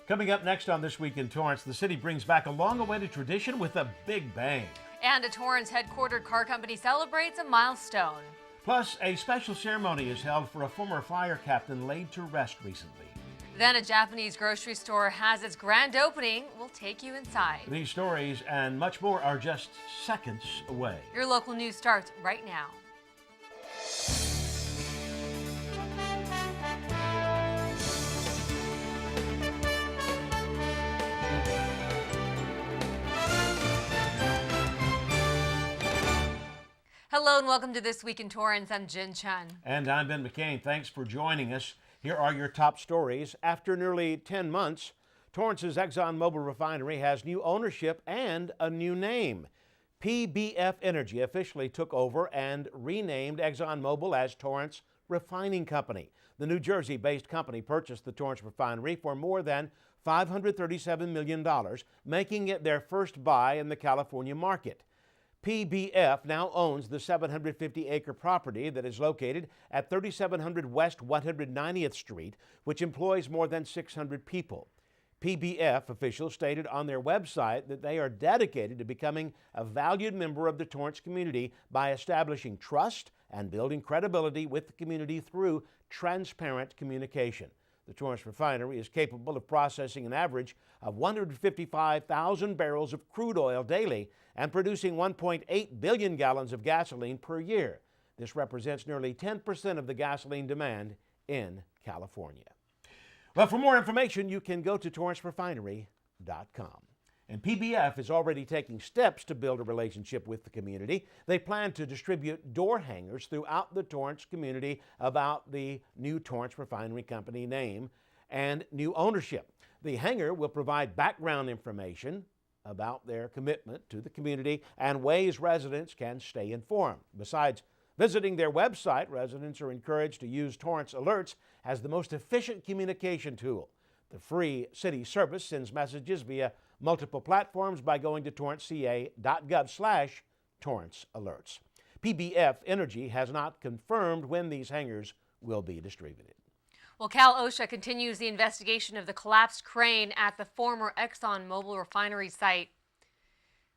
Coming up next on This Week in Torrance, the city brings back a long-awaited tradition with a big bang. And a Torrance headquartered car company celebrates a milestone. Plus, a special ceremony is held for a former fire captain laid to rest recently. Then a Japanese grocery store has its grand opening. We'll take you inside. These stories and much more are just seconds away. Your local news starts right now. Hello and welcome to This Week in Torrance. I'm Jin Chun. And I'm Ben McCain. Thanks for joining us. Here are your top stories. After nearly 10 months, Torrance's ExxonMobil refinery has new ownership and a new name. PBF Energy officially took over and renamed ExxonMobil as Torrance Refining Company. The New Jersey-based company purchased the Torrance refinery for more than $537 million, making it their first buy in the California market. PBF now owns the 750-acre property that is located at 3700 West 190th Street, which employs more than 600 people. PBF officials stated on their website that they are dedicated to becoming a valued member of the Torrance community by establishing trust and building credibility with the community through transparent communication. The Torrance refinery is capable of processing an average of 155,000 barrels of crude oil daily and producing 1.8 billion gallons of gasoline per year. This represents nearly 10% of the gasoline demand in California. Well, for more information, you can go to torrancerefinery.com. And PBF is already taking steps to build a relationship with the community. They plan to distribute door hangers throughout the Torrance community about the new Torrance Refinery Company name and new ownership. The hanger will provide background information about their commitment to the community and ways residents can stay informed. Besides visiting their website, residents are encouraged to use Torrance Alerts as the most efficient communication tool. The free city service sends messages via multiple platforms by going to torranceca.gov/Torrance Alerts. PBF Energy has not confirmed when these hangers will be distributed. Well, CalOSHA continues the investigation of the collapsed crane at the former ExxonMobil refinery site.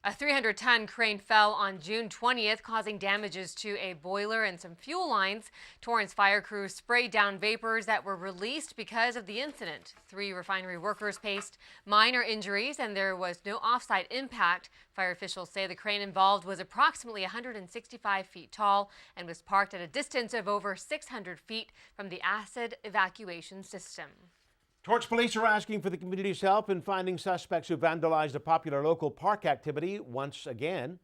A 300-ton crane fell on June 20th, causing damages to a boiler and some fuel lines. Torrance fire crews sprayed down vapors that were released because of the incident. 3 refinery workers faced minor injuries, and there was no off-site impact. Fire officials say the crane involved was approximately 165 feet tall and was parked at a distance of over 600 feet from the acid evacuation system. Torrance police are asking for the community's help in finding suspects who vandalized a popular local park activity once again.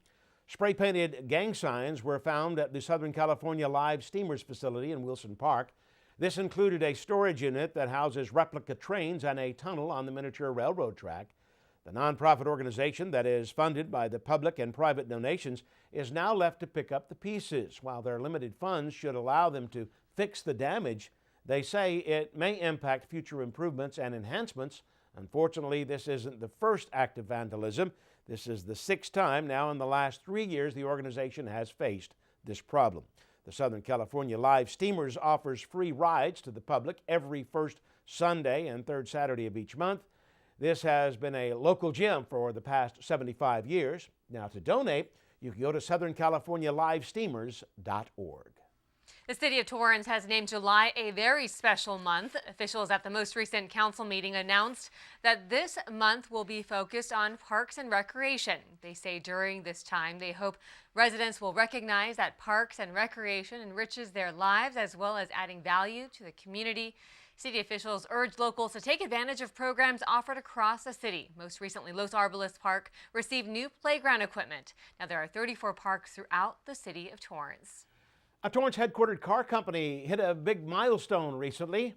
Spray-painted gang signs were found at the Southern California Live Steamers facility in Wilson Park. This included a storage unit that houses replica trains and a tunnel on the miniature railroad track. The nonprofit organization that is funded by the public and private donations is now left to pick up the pieces. While their limited funds should allow them to fix the damage, they say it may impact future improvements and enhancements. Unfortunately, this isn't the first act of vandalism. This is the 6th time now in the last 3 years the organization has faced this problem. The Southern California Live Steamers offers free rides to the public every first Sunday and third Saturday of each month. This has been a local gem for the past 75 years. Now, to donate, you can go to southerncalifornialivesteamers.org. The city of Torrance has named July a very special month. Officials at the most recent council meeting announced that this month will be focused on parks and recreation. They say during this time they hope residents will recognize that parks and recreation enriches their lives as well as adding value to the community. City officials urge locals to take advantage of programs offered across the city. Most recently, Los Arboles Park received new playground equipment. Now there are 34 parks throughout the city of Torrance. A Torrance headquartered car company hit a big milestone recently.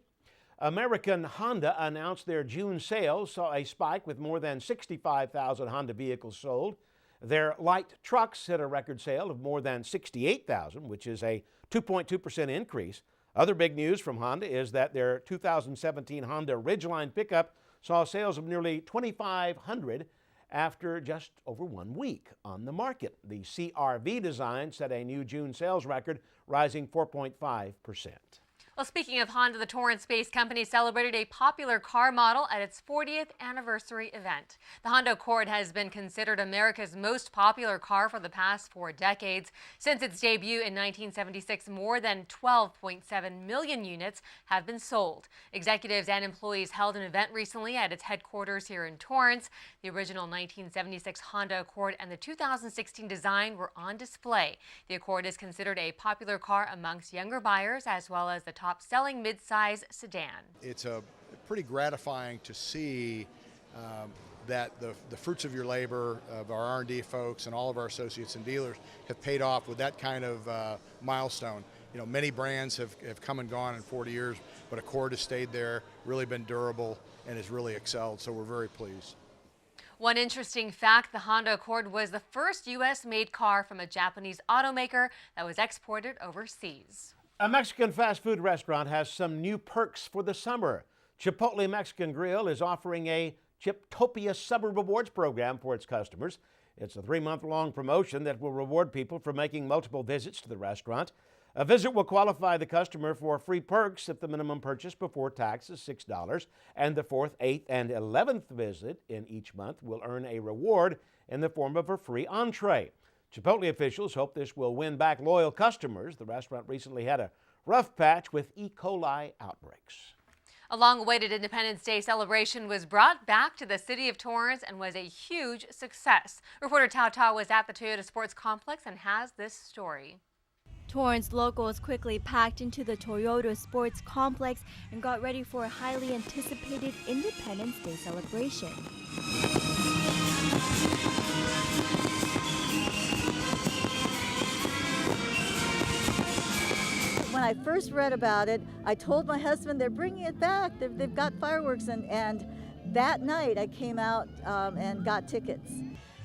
American Honda announced their June sales saw a spike with more than 65,000 Honda vehicles sold. Their light trucks hit a record sale of more than 68,000, which is a 2.2% increase. Other big news from Honda is that their 2017 Honda Ridgeline pickup saw sales of nearly 2,500 after just over 1 week on the market. The CR-V design set a new June sales record, rising 4.5%. Well, speaking of Honda, the Torrance-based company celebrated a popular car model at its 40th anniversary event. The Honda Accord has been considered America's most popular car for the past 4 decades. Since its debut in 1976, more than 12.7 million units have been sold. Executives and employees held an event recently at its headquarters here in Torrance. The original 1976 Honda Accord and the 2016 design were on display. The Accord is considered a popular car amongst younger buyers as well as the top-selling mid-size sedan. It's pretty gratifying to see that the fruits of your labor, of our R&D folks and all of our associates and dealers have paid off with that kind of milestone. You know, many brands have come and gone in 40 years, but Accord has stayed there, really been durable, and has really excelled, so we're very pleased. One interesting fact, the Honda Accord was the first U.S.-made car from a Japanese automaker that was exported overseas. A Mexican fast food restaurant has some new perks for the summer. Chipotle Mexican Grill is offering a Chiptopia Summer Rewards program for its customers. It's a 3-month-long promotion that will reward people for making multiple visits to the restaurant. A visit will qualify the customer for free perks if the minimum purchase before tax is $6, and the 4th, 8th, and 11th visit in each month will earn a reward in the form of a free entree. Chipotle officials hope this will win back loyal customers. The restaurant recently had a rough patch with E. coli outbreaks. A long-awaited Independence Day celebration was brought back to the city of Torrance and was a huge success. Reporter Tao Tao was at the Toyota Sports Complex and has this story. Torrance locals quickly packed into the Toyota Sports Complex and got ready for a highly anticipated Independence Day celebration. When I first read about it, I told my husband they're bringing it back. They've got fireworks, and that night I came out and got tickets.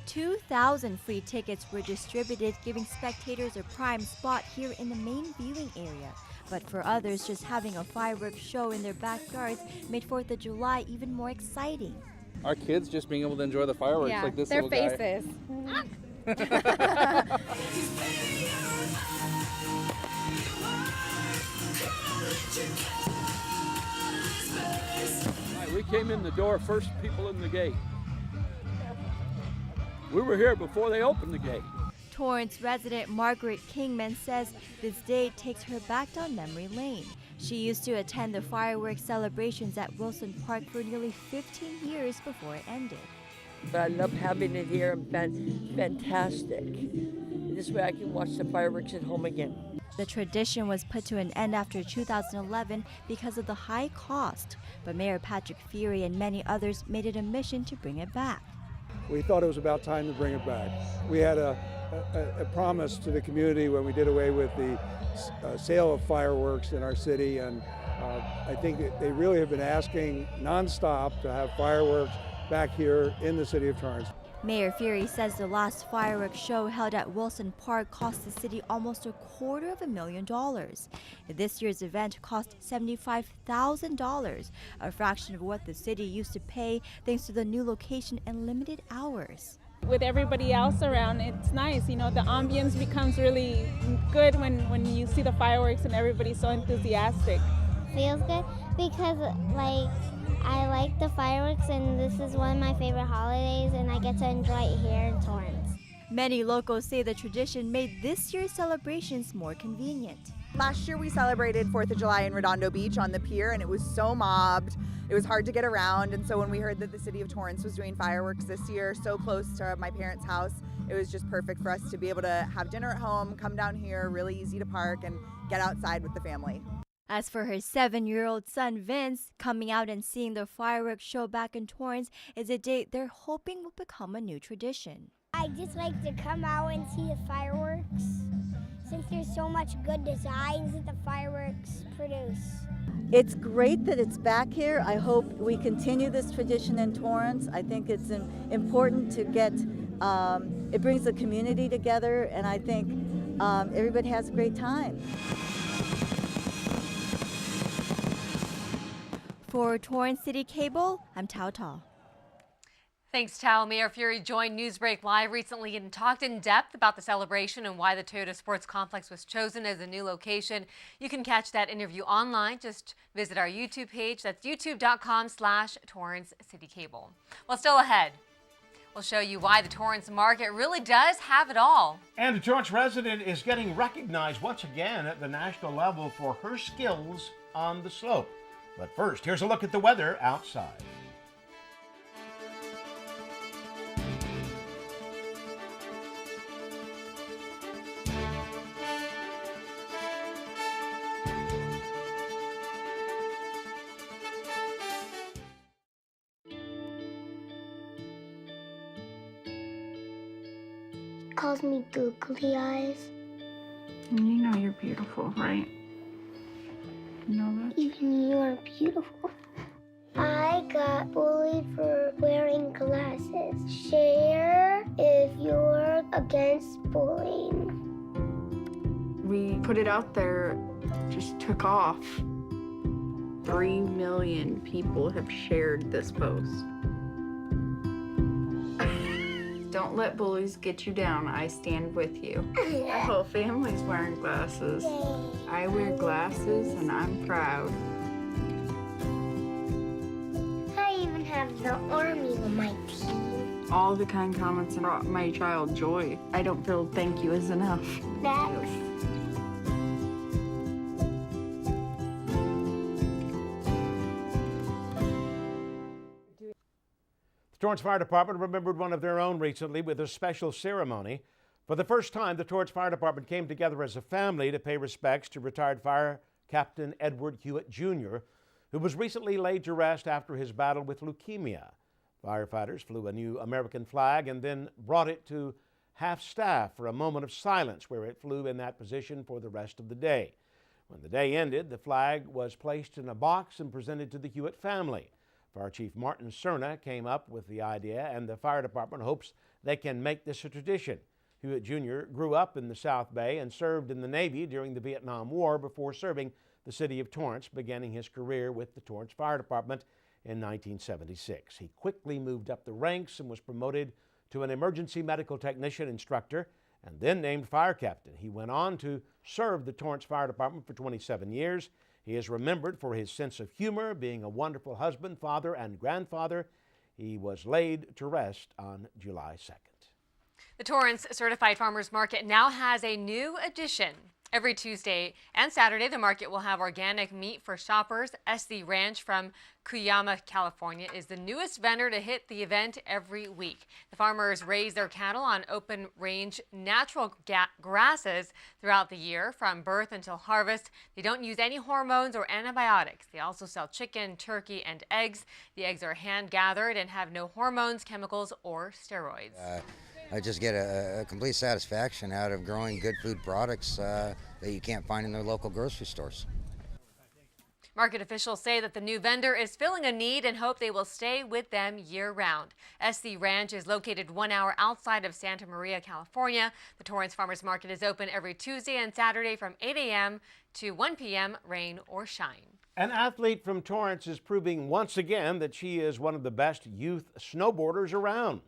2,000 free tickets were distributed, giving spectators a prime spot here in the main viewing area. But for others, just having a fireworks show in their backyards made 4th of July even more exciting. Our kids just being able to enjoy the fireworks like this little guy. Their faces. We came in the door, first people in the gate. We were here before they opened the gate. Torrance resident Margaret Kingman says this day takes her back down memory lane. She used to attend the fireworks celebrations at Wilson Park for nearly 15 years before it ended. But I love having it here, fantastic. This way I can watch the fireworks at home again. The tradition was put to an end after 2011 because of the high cost, but Mayor Patrick Fury and many others made it a mission to bring it back. We thought it was about time to bring it back. We had a promise to the community when we did away with the sale of fireworks in our city, and I think that they really have been asking nonstop to have fireworks back here in the city of Torrance. Mayor Fury says the last fireworks show held at Wilson Park cost the city almost $250,000. This year's event cost $75,000, a fraction of what the city used to pay thanks to the new location and limited hours. With everybody else around, it's nice. You know, the ambience becomes really good when you see the fireworks and everybody's so enthusiastic. Feels good because, I like the fireworks, and this is one of my favorite holidays, and I get to enjoy it here in Torrance. Many locals say the tradition made this year's celebrations more convenient. Last year we celebrated 4th of July in Redondo Beach on the pier, and it was so mobbed. It was hard to get around, and so when we heard that the city of Torrance was doing fireworks this year so close to my parents' house, it was just perfect for us to be able to have dinner at home, come down here, really easy to park, and get outside with the family. As for her 7-year-old son Vince, coming out and seeing the fireworks show back in Torrance is a date they're hoping will become a new tradition. I just like to come out and see the fireworks since there's so much good designs that the fireworks produce. It's great that it's back here. I hope we continue this tradition in Torrance. I think it's important to get, it brings the community together, and I think everybody has a great time. For Torrance CitiCABLE, I'm Tao Tao. Thanks, Tal. Mayor Fury joined Newsbreak Live recently and talked in depth about the celebration and why the Toyota Sports Complex was chosen as a new location. You can catch that interview online. Just visit our YouTube page. That's youtube.com/Torrance CitiCABLE. Well, still ahead, we'll show you why the Torrance market really does have it all. And a Torrance resident is getting recognized once again at the national level for her skills on the slope. But first, here's a look at the weather outside. Calls me googly eyes. You know you're beautiful, right? You know that? Even you are beautiful. I got bullied for wearing glasses. Share if you're against bullying. We put it out there, just took off. 3 million people have shared this post. Don't let bullies get you down. I stand with you. Our whole family's wearing glasses. I wear glasses and I'm proud. I even have the army on my team. All the kind comments brought my child joy. I don't feel thank you is enough. That's The Torrance Fire Department remembered one of their own recently with a special ceremony. For the first time, the Torrance Fire Department came together as a family to pay respects to retired Fire Captain Edward Hewitt, Jr., who was recently laid to rest after his battle with leukemia. Firefighters flew a new American flag and then brought it to half-staff for a moment of silence where it flew in that position for the rest of the day. When the day ended, the flag was placed in a box and presented to the Hewitt family. Fire Chief Martin Cerna came up with the idea, and the fire department hopes they can make this a tradition. Hewitt Jr. grew up in the South Bay and served in the Navy during the Vietnam War before serving the city of Torrance, beginning his career with the Torrance Fire Department in 1976. He quickly moved up the ranks and was promoted to an emergency medical technician instructor and then named fire captain. He went on to serve the Torrance Fire Department for 27 years. He is remembered for his sense of humor, being a wonderful husband, father, and grandfather. He was laid to rest on July 2nd. The Torrance Certified Farmers Market now has a new addition. Every Tuesday and Saturday, the market will have organic meat for shoppers. SC Ranch from Cuyama, California, is the newest vendor to hit the event every week. The farmers raise their cattle on open-range natural grasses throughout the year, from birth until harvest. They don't use any hormones or antibiotics. They also sell chicken, turkey, and eggs. The eggs are hand-gathered and have no hormones, chemicals, or steroids. I just get a complete satisfaction out of growing good food products that you can't find in their local grocery stores. Market officials say that the new vendor is filling a need and hope they will stay with them year-round. SC Ranch is located 1 hour outside of Santa Maria, California. The Torrance Farmers Market is open every Tuesday and Saturday from 8 a.m. to 1 p.m., rain or shine. An athlete from Torrance is proving once again that she is one of the best youth snowboarders around.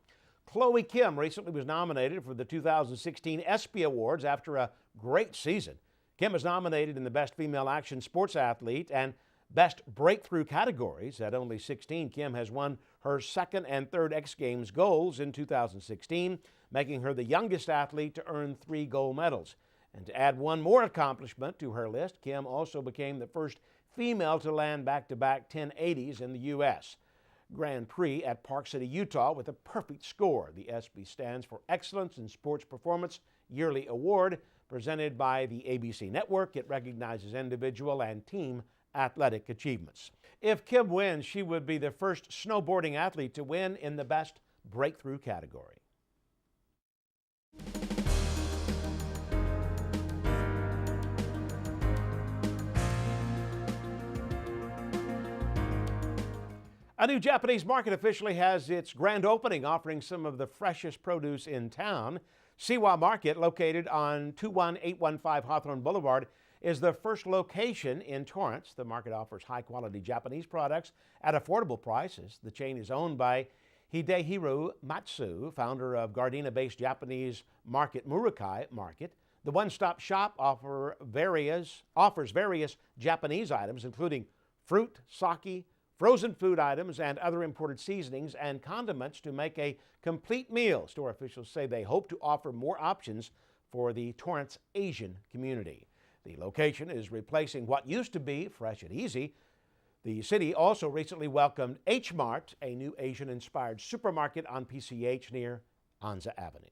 Khloe Kim recently was nominated for the 2016 ESPY Awards after a great season. Kim is nominated in the Best Female Action Sports Athlete and Best Breakthrough categories. At only 16, Kim has won her second and third X Games golds in 2016, making her the youngest athlete to earn 3 gold medals. And to add one more accomplishment to her list, Kim also became the first female to land back-to-back 1080s in the U.S. Grand Prix at Park City, Utah, with a perfect score. The ESPY stands for Excellence in Sports Performance Yearly Award, presented by the ABC Network. It recognizes individual and team athletic achievements. If Kim wins, she would be the first snowboarding athlete to win in the Best Breakthrough category. A new Japanese market officially has its grand opening, offering some of the freshest produce in town. Siwa Market, located on 21815 Hawthorne Boulevard, is the first location in Torrance. The market offers high-quality Japanese products at affordable prices. The chain is owned by Hidehiro Matsu, founder of Gardena-based Japanese market Murukai Market, the one-stop shop offers various Japanese items, including fruit, sake, frozen food items, and other imported seasonings and condiments to make a complete meal. Store officials say they hope to offer more options for the Torrance Asian community. The location is replacing what used to be Fresh and Easy. The city also recently welcomed H Mart, a new Asian-inspired supermarket on PCH near Anza Avenue.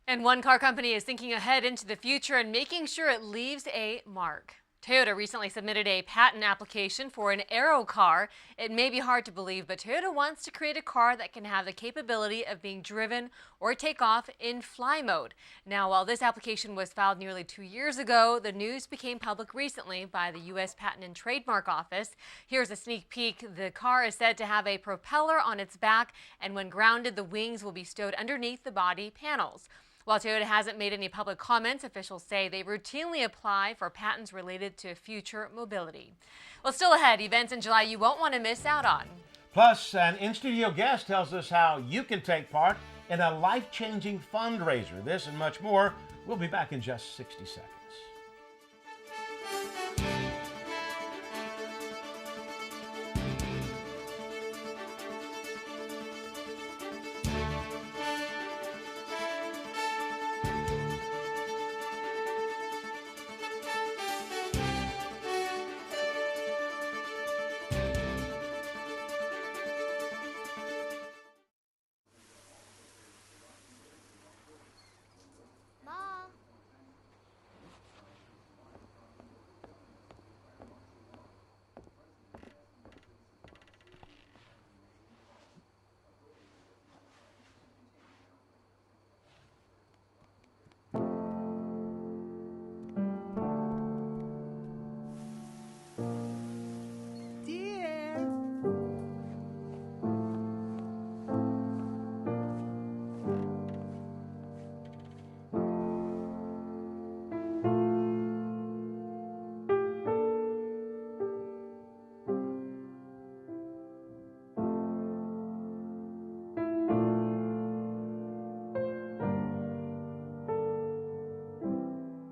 And one car company is thinking ahead into the future and making sure it leaves a mark. Toyota recently submitted a patent application for an Aerocar. It may be hard to believe, but Toyota wants to create a car that can have the capability of being driven or take off in fly mode. Now, while this application was filed nearly 2 years ago, the news became public recently by the U.S. Patent and Trademark Office. Here's a sneak peek. The car is said to have a propeller on its back, and when grounded, the wings will be stowed underneath the body panels. While Toyota hasn't made any public comments, officials say they routinely apply for patents related to future mobility. Well, still ahead, events in July you won't want to miss out on. Plus, an in-studio guest tells us how you can take part in a life-changing fundraiser. This and much more. We'll be back in just 60 seconds.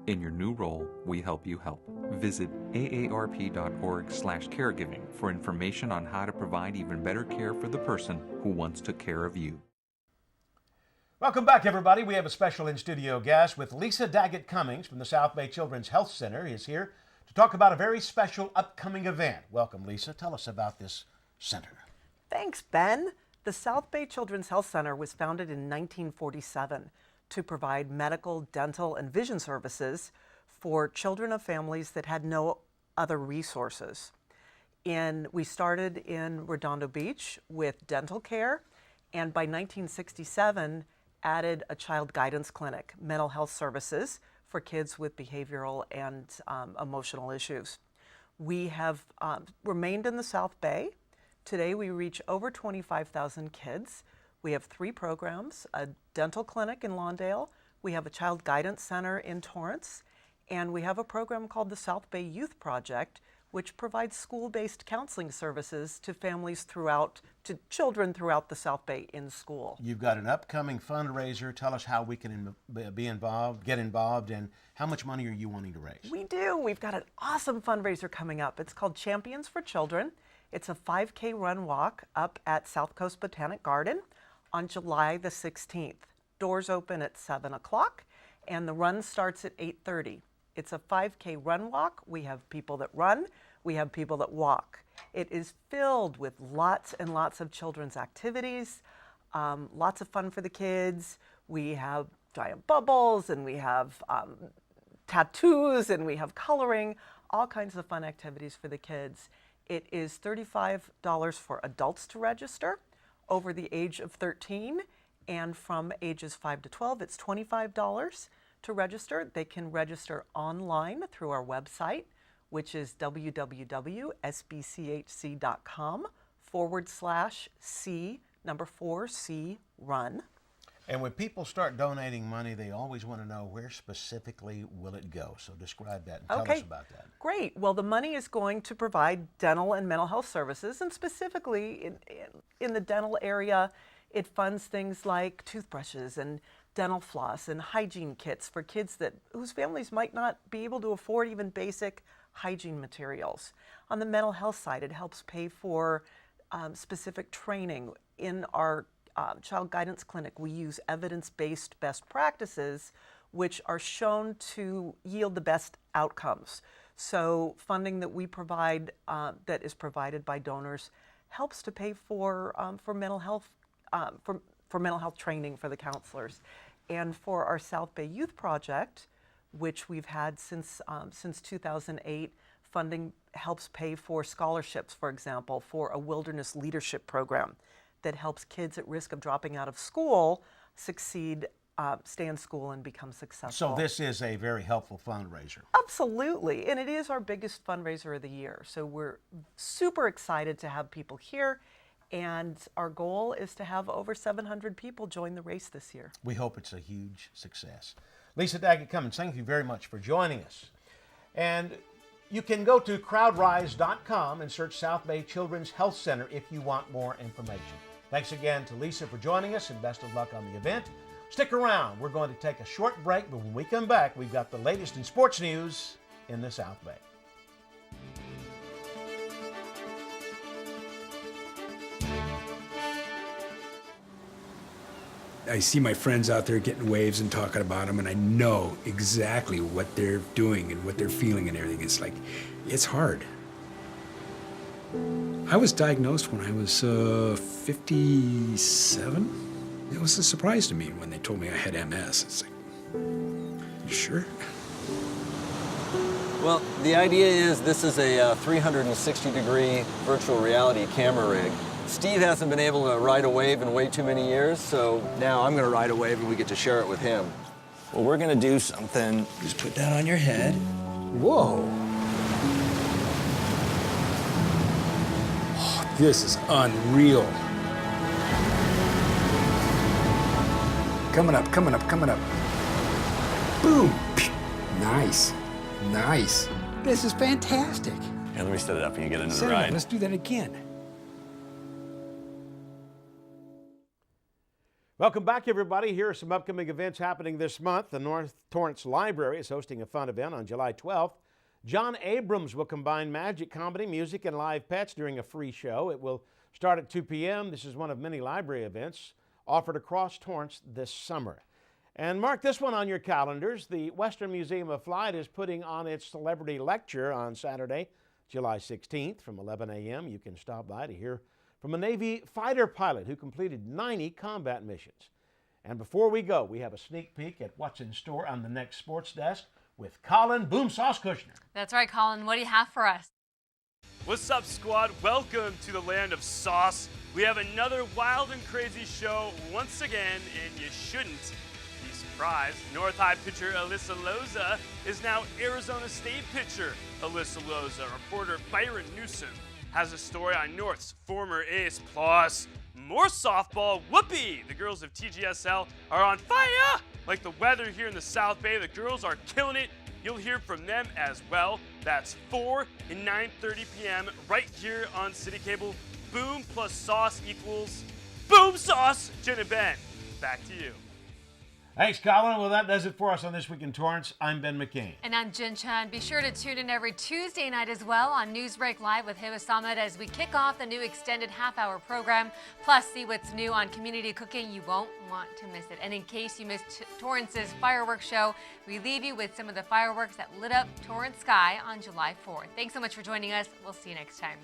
In your new role, we help you help. Visit aarp.org/caregiving for information on how to provide even better care for the person who once took care of you. Welcome back, everybody. We have a special in-studio guest with Lisa Daggett Cummings from the South Bay Children's Health Center is here to talk about a very special upcoming event. Welcome, Lisa. Tell us about this center. Thanks, Ben. The South Bay Children's Health Center was founded in 1947 to provide medical, dental, and vision services for children of families that had no other resources. We started in Redondo Beach with dental care, and by 1967 added a child guidance clinic, mental health services for kids with behavioral and emotional issues. We have remained in the South Bay. Today we reach over 25,000 kids. We have 3 programs, a dental clinic in Lawndale, we have a child guidance center in Torrance, and we have a program called the South Bay Youth Project, which provides school-based counseling services to families to children throughout the South Bay in school. You've got an upcoming fundraiser. Tell us how we can get involved, and how much money are you wanting to raise? We do. We've got an awesome fundraiser coming up. It's called Champions for Children. It's a 5K run walk up at South Coast Botanic Garden on July the 16th. Doors open at 7 o'clock and the run starts at 8:30. It's a 5K run walk. We have people that run, we have people that walk. It is filled with lots and lots of children's activities, lots of fun for the kids. We have giant bubbles and we have tattoos and we have coloring, all kinds of fun activities for the kids. It is $35 for adults to register over the age of 13, and from ages 5 to 12, it's $25 to register. They can register online through our website, which is www.sbchc.com/C4C run. And when people start donating money, they always want to know where specifically will it go. So describe that and tell us about that. Great. Well, the money is going to provide dental and mental health services, and specifically in the dental area, it funds things like toothbrushes and dental floss and hygiene kits for kids whose families might not be able to afford even basic hygiene materials. On the mental health side, it helps pay for specific training. In our child guidance clinic, we use evidence-based best practices which are shown to yield the best outcomes. So funding that we provide, that is provided by donors, helps to pay for mental health for mental health training for the counselors. And for our South Bay Youth Project, which we've had since 2008, funding helps pay for scholarships, for example, for a wilderness leadership program that helps kids at risk of dropping out of school succeed, stay in school and become successful. So this is a very helpful fundraiser. Absolutely, and it is our biggest fundraiser of the year. So we're super excited to have people here, and our goal is to have over 700 people join the race this year. We hope it's a huge success. Lisa Daggett-Cummins, thank you very much for joining us. And you can go to crowdrise.com and search South Bay Children's Health Center if you want more information. Thanks again to Lisa for joining us, and best of luck on the event. Stick around. We're going to take a short break, but when we come back, we've got the latest in sports news in the South Bay. I see my friends out there getting waves and talking about them, and I know exactly what they're doing and what they're feeling and everything. It's like, it's hard. I was diagnosed when I was 57. It was a surprise to me when they told me I had MS. It's like, you sure? Well, the idea is this is a 360-degree virtual reality camera rig. Steve hasn't been able to ride a wave in way too many years, so now I'm going to ride a wave and we get to share it with him. Well, we're going to do something. Just put that on your head. Whoa. Oh, this is unreal. Coming up, coming up, coming up. Boom. Nice. Nice. This is fantastic. Here, let me set it up and you get into Set the it up. ride. Let's do that again. Welcome back, everybody. Here are some upcoming events happening this month. The North Torrance Library is hosting a fun event on July 12th. John Abrams will combine magic, comedy, music, and live pets during a free show. It will start at 2 p.m. This is one of many library events offered across Torrance this summer. And mark this one on your calendars. The Western Museum of Flight is putting on its celebrity lecture on Saturday, July 16th from 11 a.m. You can stop by to hear from a Navy fighter pilot who completed 90 combat missions. And before we go, we have a sneak peek at what's in store on the next Sports Desk with Colin Boom Sauce Kushner. That's right, Colin. What do you have for us? What's up, squad? Welcome to the land of sauce. We have another wild and crazy show once again, and you shouldn't be surprised. North High pitcher Alyssa Loza is now Arizona State pitcher Alyssa Loza. Reporter Byron Newsom has a story on North's former ace, plus more softball. Whoopee! The girls of TGSL are on fire! Like the weather here in the South Bay, the girls are killing it. You'll hear from them as well. That's 4 and 9:30 p.m. right here on CitiCABLE. Boom plus sauce equals boom sauce. Jen and Ben, back to you. Thanks, Colin. Well, that does it for us on This Week in Torrance. I'm Ben McCain. And I'm Jen Chun. Be sure to tune in every Tuesday night as well on Newsbreak Live with Hewitt as we kick off the new extended half-hour program. Plus, see what's new on community cooking. You won't want to miss it. And in case you missed Torrance's fireworks show, we leave you with some of the fireworks that lit up Torrance sky on July 4th. Thanks so much for joining us. We'll see you next time.